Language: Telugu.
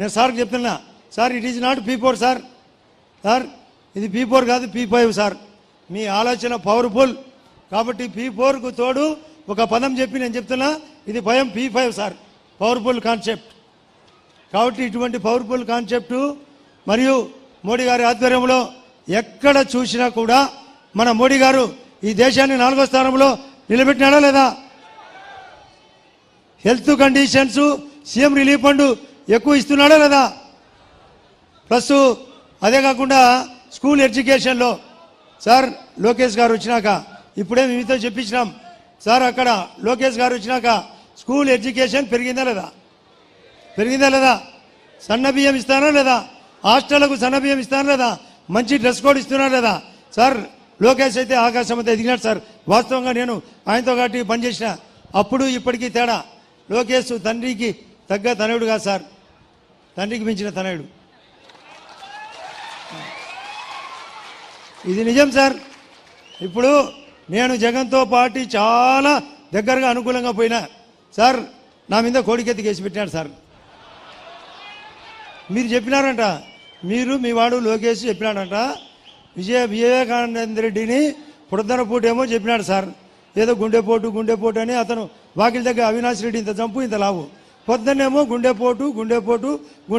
నేను సార్కి చెప్తున్నా, sir it is not P4 sir, sir ఇది P4 కాదు P5 సార్, మీ ఆలోచన పవర్ఫుల్ కాబట్టి P4కు తోడు ఒక పదం చెప్పి నేను చెప్తున్నా, ఇది భయం P5 సార్, పవర్ఫుల్ కాన్సెప్ట్. కాబట్టి ఇటువంటి పవర్ఫుల్ కాన్సెప్టు మరియు మోడీ గారి ఆధ్వర్యంలో ఎక్కడ చూసినా కూడా మన మోడీ గారు ఈ దేశాన్ని 4వ స్థానంలో నిలబెట్టినాడా లేదా? Health conditions CM relief fund ఎక్కువ ఇస్తున్నాడా లేదా? ప్లస్ అదే కాకుండా స్కూల్ ఎడ్యుకేషన్లో సార్ లోకేష్ గారు వచ్చినాక ఇప్పుడే మీతో చెప్పించినాం సార్, అక్కడ లోకేష్ గారు వచ్చినాక స్కూల్ ఎడ్యుకేషన్ పెరిగిందా లేదా? పెరిగిందా లేదా? సన్న బియ్యం ఇస్తానా లేదా? హాస్టళ్లకు సన్న బియ్యం ఇస్తానా లేదా? మంచి డ్రెస్ కోడ్ ఇస్తున్నారు లేదా? సార్ లోకేష్ అయితే ఆకాశం అంతా ఎదిగినాడు సార్. వాస్తవంగా నేను ఆయనతో కాబట్టి పనిచేసిన, అప్పుడు ఇప్పటికీ తేడా. లోకేష్ తండ్రికి తగ్గ తనయుడు కాదు సార్, తండ్రికి మించిన తనయుడు. ఇది నిజం సార్. ఇప్పుడు నేను జగన్తో పార్టీ చాలా దగ్గరగా అనుకూలంగా పోయినా సార్, నా మీద కోడికెత్తి కేసు పెట్టినాడు సార్. మీరు చెప్పినారంట, మీరు మీ వాడు లోకేష్ చెప్పినాడంట వివేకానంద రెడ్డిని పుడద్దనపూటేమో చెప్పినాడు సార్, ఏదో గుండెపోటు అని అతను వాకిలి దగ్గర అవినాష్ రెడ్డి ఇంత చంపు ఇంత లావు, పొద్దున్నేమో గుండెపోటు